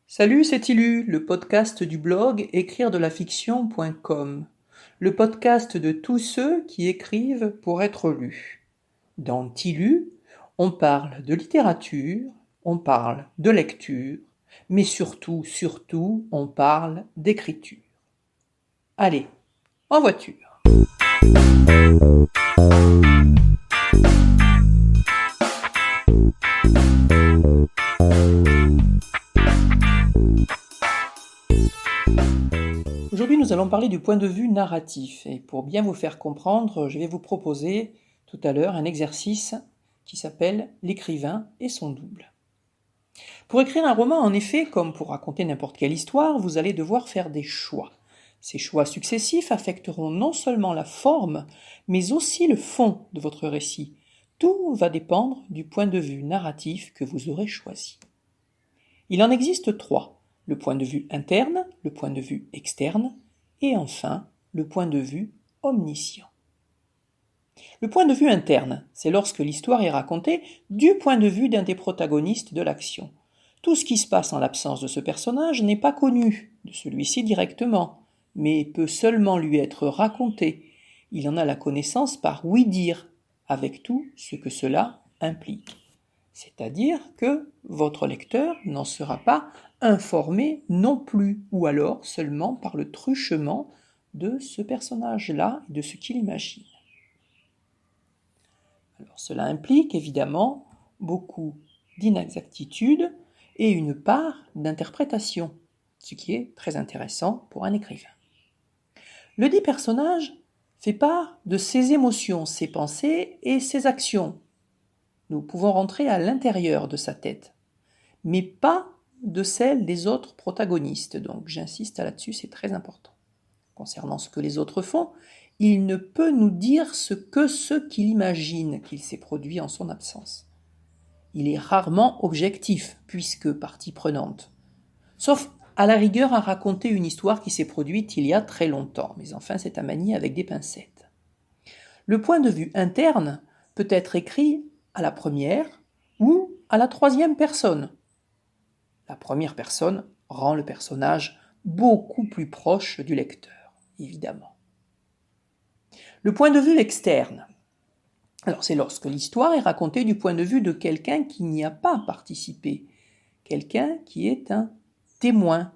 Salut, c'est Tilu, le podcast du blog écrire-de-la-fiction.com, le podcast de tous ceux qui écrivent pour être lus. Dans Tilu, on parle de littérature, on parle de lecture, mais surtout, on parle d'écriture. Allez, en voiture. Aujourd'hui, nous allons parler du point de vue narratif. Et pour bien vous faire comprendre, je vais vous proposer tout à l'heure un exercice qui s'appelle l'écrivain et son double. Pour écrire un roman, en effet, comme pour raconter n'importe quelle histoire, vous allez devoir faire des choix. Ces choix successifs affecteront non seulement la forme, mais aussi le fond de votre récit. Tout va dépendre du point de vue narratif que vous aurez choisi. Il en existe trois. Le point de vue interne, le point de vue externe, et enfin, le point de vue omniscient. Le point de vue interne, c'est lorsque l'histoire est racontée du point de vue d'un des protagonistes de l'action. Tout ce qui se passe en l'absence de ce personnage n'est pas connu de celui-ci directement, mais peut seulement lui être raconté. Il en a la connaissance par ouï-dire, avec tout ce que cela implique. C'est-à-dire que votre lecteur n'en sera pas informé non plus, ou alors seulement par le truchement de ce personnage-là et de ce qu'il imagine. Alors cela implique évidemment beaucoup d'inexactitudes et une part d'interprétation, ce qui est très intéressant pour un écrivain. Le dit personnage fait part de ses émotions, ses pensées et ses actions. Nous pouvons rentrer à l'intérieur de sa tête, mais pas de celle des autres protagonistes. Donc j'insiste là-dessus, c'est très important. Concernant ce que les autres font, il ne peut nous dire ce qu'il imagine qu'il s'est produit en son absence. Il est rarement objectif, puisque partie prenante. Sauf à la rigueur à raconter une histoire qui s'est produite il y a très longtemps, mais enfin c'est à manier avec des pincettes. Le point de vue interne peut être écrit à la première ou à la troisième personne. La première personne rend le personnage beaucoup plus proche du lecteur, évidemment. Le point de vue externe. Alors c'est lorsque l'histoire est racontée du point de vue de quelqu'un qui n'y a pas participé, quelqu'un qui est un témoin.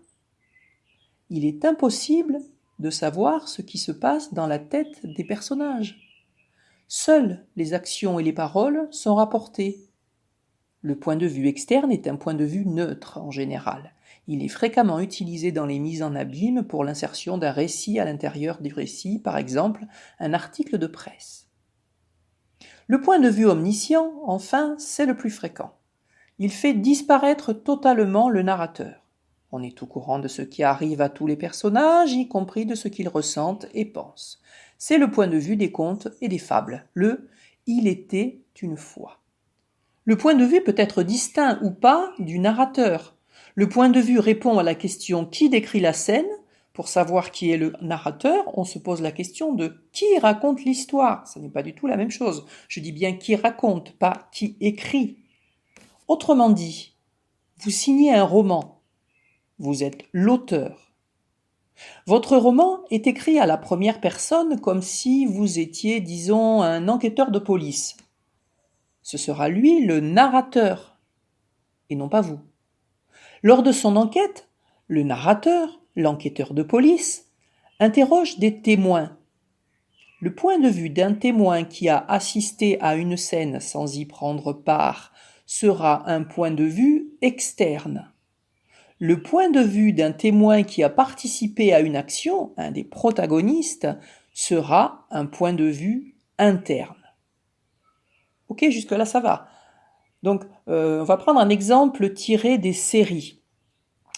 Il est impossible de savoir ce qui se passe dans la tête des personnages. Seules les actions et les paroles sont rapportées. Le point de vue externe est un point de vue neutre en général. Il est fréquemment utilisé dans les mises en abîme pour l'insertion d'un récit à l'intérieur du récit, par exemple un article de presse. Le point de vue omniscient, enfin, c'est le plus fréquent. Il fait disparaître totalement le narrateur. On est au courant de ce qui arrive à tous les personnages, y compris de ce qu'ils ressentent et pensent. C'est le point de vue des contes et des fables, le « il était une fois ». Le point de vue peut être distinct ou pas du narrateur. Le point de vue répond à la question qui décrit la scène. Pour savoir qui est le narrateur, on se pose la question de qui raconte l'histoire. Ce n'est pas du tout la même chose. Je dis bien qui raconte, pas qui écrit. Autrement dit, vous signez un roman. Vous êtes l'auteur. Votre roman est écrit à la première personne comme si vous étiez, disons, un enquêteur de police. Ce sera lui le narrateur, et non pas vous. Lors de son enquête, le narrateur, l'enquêteur de police, interroge des témoins. Le point de vue d'un témoin qui a assisté à une scène sans y prendre part sera un point de vue externe. Le point de vue d'un témoin qui a participé à une action, un des protagonistes, sera un point de vue interne. Ok, jusque-là ça va. Donc, on va prendre un exemple tiré des séries.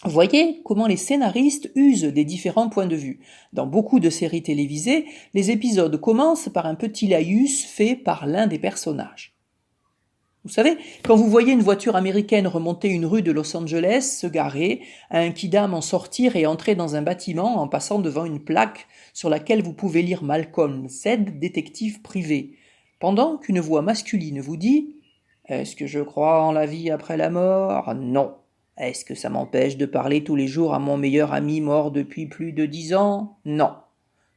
Voyez comment les scénaristes usent des différents points de vue. Dans beaucoup de séries télévisées, les épisodes commencent par un petit laïus fait par l'un des personnages. Vous savez, quand vous voyez une voiture américaine remonter une rue de Los Angeles, se garer, un kidam en sortir et entrer dans un bâtiment en passant devant une plaque sur laquelle vous pouvez lire Malcolm Z, détective privé, pendant qu'une voix masculine vous dit « Est-ce que je crois en la vie après la mort ? Non. Est-ce que ça m'empêche de parler tous les jours à mon meilleur ami mort depuis plus de 10 ans? Non.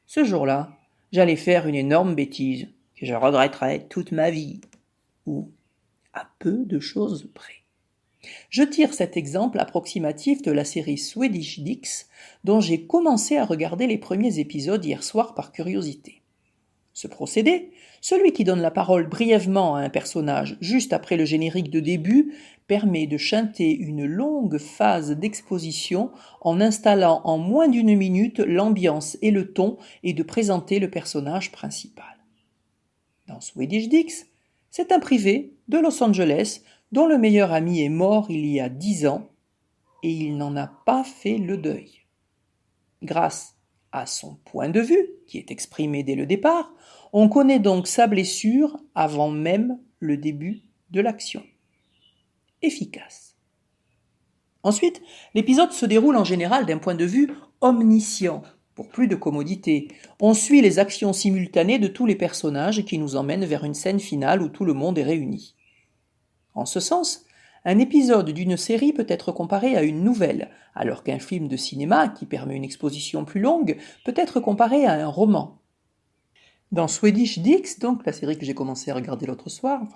Ce jour-là, j'allais faire une énorme bêtise que je regretterai toute ma vie. Ou à peu de choses près. Je tire cet exemple approximatif de la série Swedish Dicks, dont j'ai commencé à regarder les premiers épisodes hier soir par curiosité. Ce procédé, celui qui donne la parole brièvement à un personnage juste après le générique de début, permet de chanter une longue phase d'exposition en installant en moins d'une minute l'ambiance et le ton et de présenter le personnage principal. Dans Swedish Dicks, c'est un privé de Los Angeles dont le meilleur ami est mort il y a 10 ans et il n'en a pas fait le deuil. Grâce à son point de vue, qui est exprimé dès le départ, on connaît donc sa blessure avant même le début de l'action. Efficace. Ensuite, l'épisode se déroule en général d'un point de vue omniscient, pour plus de commodité. On suit les actions simultanées de tous les personnages qui nous emmènent vers une scène finale où tout le monde est réuni. En ce sens, un épisode d'une série peut être comparé à une nouvelle, alors qu'un film de cinéma, qui permet une exposition plus longue, peut être comparé à un roman. Dans Swedish Dicks, donc la série que j'ai commencé à regarder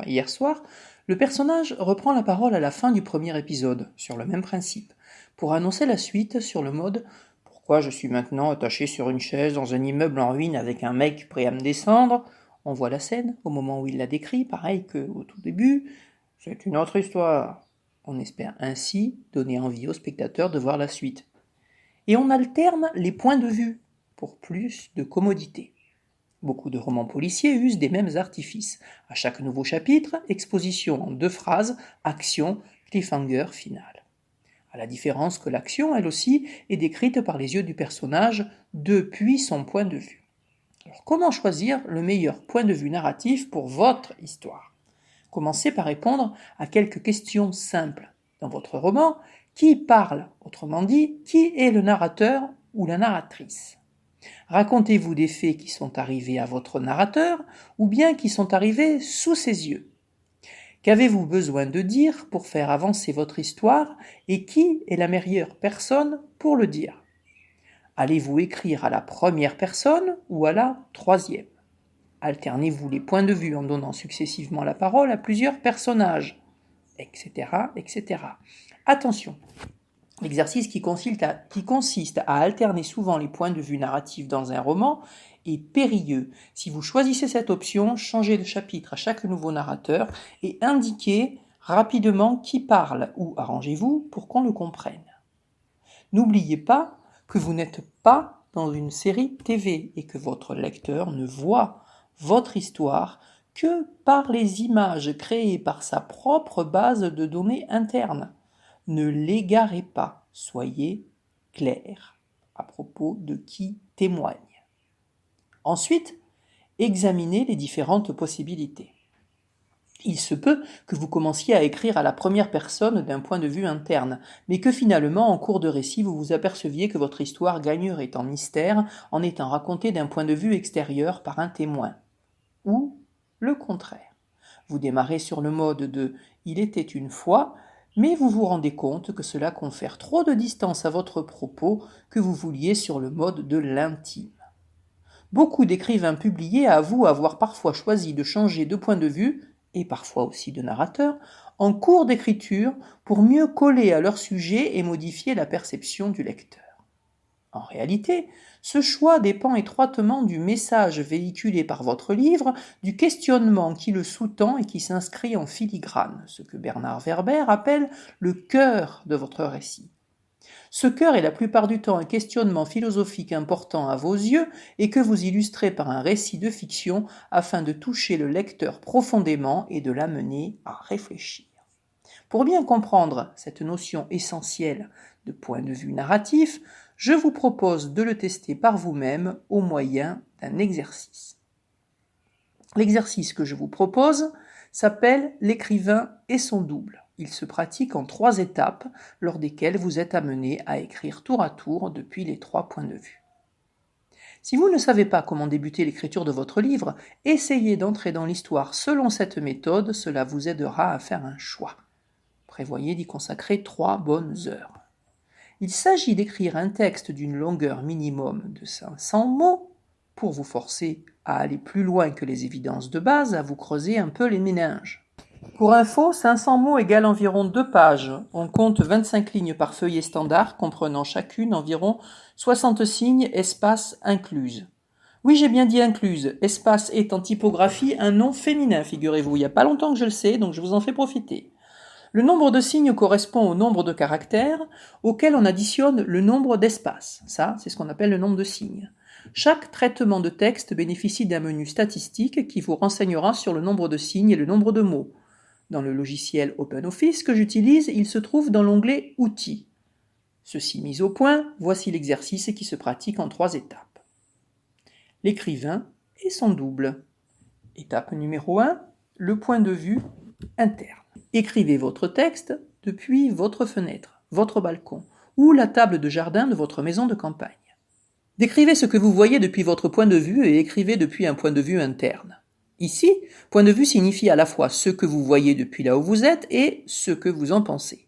hier soir, le personnage reprend la parole à la fin du premier épisode, sur le même principe, pour annoncer la suite sur le mode « Pourquoi je suis maintenant attaché sur une chaise dans un immeuble en ruine avec un mec prêt à me descendre ?» On voit la scène au moment où il la décrit, pareil qu'au tout début. C'est une autre histoire. On espère ainsi donner envie aux spectateurs de voir la suite. Et on alterne les points de vue pour plus de commodité. Beaucoup de romans policiers usent des mêmes artifices. À chaque nouveau chapitre, exposition en 2 phrases, action, cliffhanger final. À la différence que l'action, elle aussi, est décrite par les yeux du personnage depuis son point de vue. Alors, comment choisir le meilleur point de vue narratif pour votre histoire ? Commencez par répondre à quelques questions simples. Dans votre roman, qui parle? Autrement dit, qui est le narrateur ou la narratrice? Racontez-vous des faits qui sont arrivés à votre narrateur ou bien qui sont arrivés sous ses yeux. Qu'avez-vous besoin de dire pour faire avancer votre histoire et qui est la meilleure personne pour le dire? Allez-vous écrire à la première personne ou à la troisième? Alternez-vous les points de vue en donnant successivement la parole à plusieurs personnages, etc., etc. Attention, l'exercice qui consiste à alterner souvent les points de vue narratifs dans un roman est périlleux. Si vous choisissez cette option, changez de chapitre à chaque nouveau narrateur et indiquez rapidement qui parle ou arrangez-vous pour qu'on le comprenne. N'oubliez pas que vous n'êtes pas dans une série TV et que votre lecteur ne voit votre histoire que par les images créées par sa propre base de données interne. Ne l'égarez pas, soyez clair à propos de qui témoigne. Ensuite, examinez les différentes possibilités. Il se peut que vous commenciez à écrire à la première personne d'un point de vue interne, mais que finalement, en cours de récit, vous vous aperceviez que votre histoire gagnerait en mystère en étant racontée d'un point de vue extérieur par un témoin. Ou le contraire. Vous démarrez sur le mode de « il était une fois », mais vous vous rendez compte que cela confère trop de distance à votre propos que vous vouliez sur le mode de l'intime. Beaucoup d'écrivains publiés avouent avoir parfois choisi de changer de point de vue, et parfois aussi de narrateur, en cours d'écriture pour mieux coller à leur sujet et modifier la perception du lecteur. En réalité, ce choix dépend étroitement du message véhiculé par votre livre, du questionnement qui le sous-tend et qui s'inscrit en filigrane, ce que Bernard Werber appelle le cœur de votre récit. Ce cœur est la plupart du temps un questionnement philosophique important à vos yeux et que vous illustrez par un récit de fiction afin de toucher le lecteur profondément et de l'amener à réfléchir. Pour bien comprendre cette notion essentielle de point de vue narratif, je vous propose de le tester par vous-même au moyen d'un exercice. L'exercice que je vous propose s'appelle « L'écrivain et son double ». Il se pratique en 3 étapes, lors desquelles vous êtes amené à écrire tour à tour depuis les 3 points de vue. Si vous ne savez pas comment débuter l'écriture de votre livre, essayez d'entrer dans l'histoire selon cette méthode, cela vous aidera à faire un choix. Prévoyez d'y consacrer 3 bonnes heures. Il s'agit d'écrire un texte d'une longueur minimum de 500 mots pour vous forcer à aller plus loin que les évidences de base, à vous creuser un peu les méninges. Pour info, 500 mots égale environ 2 pages. On compte 25 lignes par feuillet standard, comprenant chacune environ 60 signes, espaces incluses. Oui, j'ai bien dit incluse. Espace est en typographie un nom féminin, figurez-vous. Il n'y a pas longtemps que je le sais, donc je vous en fais profiter. Le nombre de signes correspond au nombre de caractères auquel on additionne le nombre d'espaces. Ça, c'est ce qu'on appelle le nombre de signes. Chaque traitement de texte bénéficie d'un menu statistique qui vous renseignera sur le nombre de signes et le nombre de mots. Dans le logiciel OpenOffice que j'utilise, il se trouve dans l'onglet Outils. Ceci mis au point, voici l'exercice qui se pratique en 3 étapes. L'écrivain et son double. Étape numéro 1, le point de vue interne. Écrivez votre texte depuis votre fenêtre, votre balcon ou la table de jardin de votre maison de campagne. Décrivez ce que vous voyez depuis votre point de vue et écrivez depuis un point de vue interne. Ici, point de vue signifie à la fois ce que vous voyez depuis là où vous êtes et ce que vous en pensez.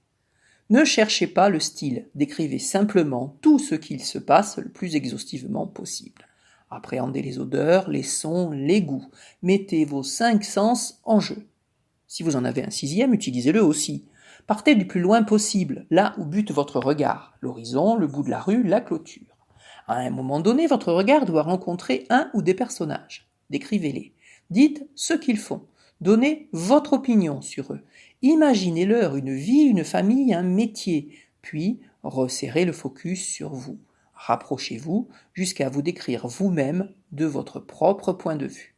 Ne cherchez pas le style, décrivez simplement tout ce qu'il se passe le plus exhaustivement possible. Appréhendez les odeurs, les sons, les goûts. Mettez vos 5 sens en jeu. Si vous en avez un 6e, utilisez-le aussi. Partez du plus loin possible, là où bute votre regard, l'horizon, le bout de la rue, la clôture. À un moment donné, votre regard doit rencontrer un ou des personnages. Décrivez-les. Dites ce qu'ils font. Donnez votre opinion sur eux. Imaginez-leur une vie, une famille, un métier. Puis, resserrez le focus sur vous. Rapprochez-vous jusqu'à vous décrire vous-même de votre propre point de vue.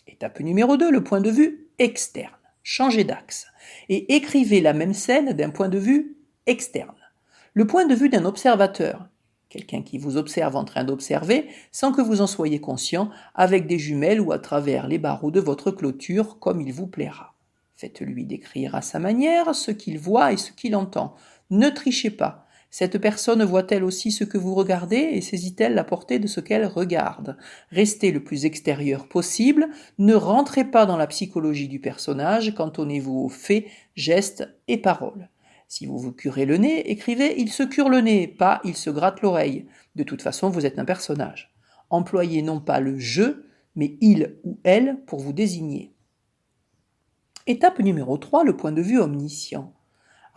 Étape numéro 2, le point de vue externe. Changez d'axe et écrivez la même scène d'un point de vue externe. Le point de vue d'un observateur, quelqu'un qui vous observe en train d'observer sans que vous en soyez conscient, avec des jumelles ou à travers les barreaux de votre clôture comme il vous plaira. Faites-lui décrire à sa manière ce qu'il voit et ce qu'il entend. Ne trichez pas. Cette personne voit-elle aussi ce que vous regardez et saisit-elle la portée de ce qu'elle regarde? Restez le plus extérieur possible, ne rentrez pas dans la psychologie du personnage, cantonnez-vous aux faits, gestes et paroles. Si vous vous curez le nez, écrivez « il se cure le nez », pas « il se gratte l'oreille ». De toute façon, vous êtes un personnage. Employez non pas le « je », mais « il » ou « elle » pour vous désigner. Étape numéro 3, le point de vue omniscient.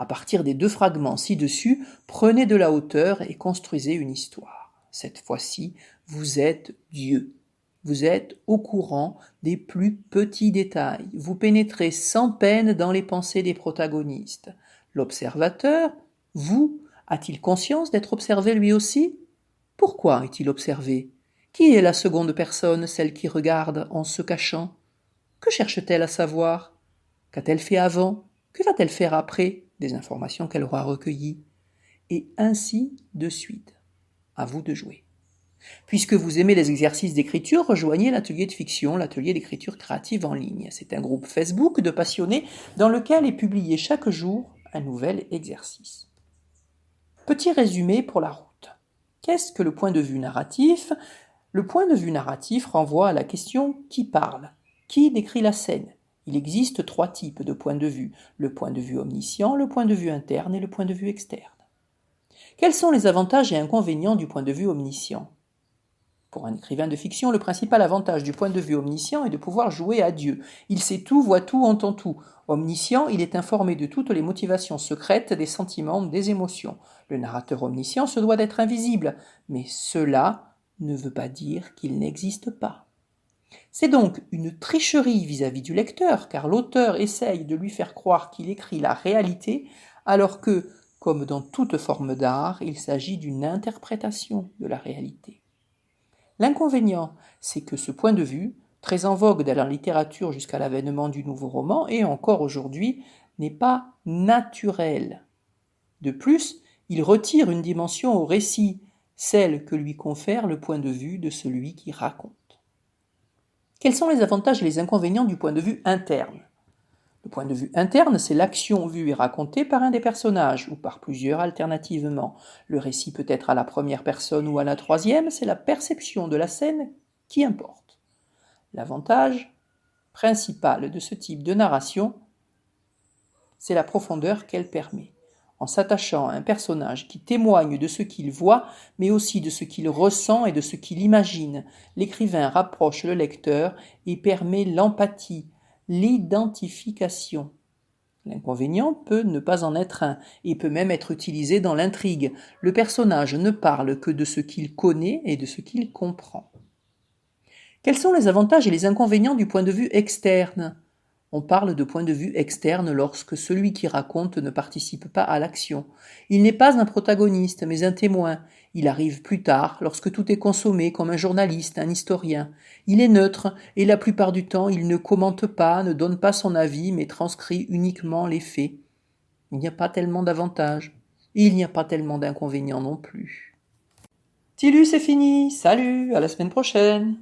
À partir des 2 fragments ci-dessus, prenez de la hauteur et construisez une histoire. Cette fois-ci, vous êtes Dieu. Vous êtes au courant des plus petits détails. Vous pénétrez sans peine dans les pensées des protagonistes. L'observateur, vous, a-t-il conscience d'être observé lui aussi? Pourquoi est-il observé? Qui est la seconde personne, celle qui regarde en se cachant? Que cherche-t-elle à savoir? Qu'a-t-elle fait avant? Que va-t-elle faire après? Des informations qu'elle aura recueillies. Et ainsi de suite. À vous de jouer. Puisque vous aimez les exercices d'écriture, rejoignez l'atelier de fiction, l'atelier d'écriture créative en ligne. C'est un groupe Facebook de passionnés dans lequel est publié chaque jour un nouvel exercice. Petit résumé pour la route. Qu'est-ce que le point de vue narratif? Le point de vue narratif renvoie à la question « qui parle ?» Qui décrit la scène? Il existe 3 types de points de vue, le point de vue omniscient, le point de vue interne et le point de vue externe. Quels sont les avantages et inconvénients du point de vue omniscient? Pour un écrivain de fiction, le principal avantage du point de vue omniscient est de pouvoir jouer à Dieu. Il sait tout, voit tout, entend tout. Omniscient, il est informé de toutes les motivations secrètes, des sentiments, des émotions. Le narrateur omniscient se doit d'être invisible, mais cela ne veut pas dire qu'il n'existe pas. C'est donc une tricherie vis-à-vis du lecteur, car l'auteur essaye de lui faire croire qu'il écrit la réalité, alors que, comme dans toute forme d'art, il s'agit d'une interprétation de la réalité. L'inconvénient, c'est que ce point de vue, très en vogue dans la littérature jusqu'à l'avènement du nouveau roman, et encore aujourd'hui, n'est pas naturel. De plus, il retire une dimension au récit, celle que lui confère le point de vue de celui qui raconte. Quels sont les avantages et les inconvénients du point de vue interne? Le point de vue interne, c'est l'action vue et racontée par un des personnages, ou par plusieurs alternativement. Le récit peut être à la première personne ou à la troisième, c'est la perception de la scène qui importe. L'avantage principal de ce type de narration c'est la profondeur qu'elle permet. En s'attachant à un personnage qui témoigne de ce qu'il voit, mais aussi de ce qu'il ressent et de ce qu'il imagine, l'écrivain rapproche le lecteur et permet l'empathie, l'identification. L'inconvénient peut ne pas en être un, et peut même être utilisé dans l'intrigue. Le personnage ne parle que de ce qu'il connaît et de ce qu'il comprend. Quels sont les avantages et les inconvénients du point de vue externe ? On parle de point de vue externe lorsque celui qui raconte ne participe pas à l'action. Il n'est pas un protagoniste, mais un témoin. Il arrive plus tard, lorsque tout est consommé, comme un journaliste, un historien. Il est neutre, et la plupart du temps, il ne commente pas, ne donne pas son avis, mais transcrit uniquement les faits. Il n'y a pas tellement d'avantages, et il n'y a pas tellement d'inconvénients non plus. Tilu, c'est fini. Salut, à la semaine prochaine.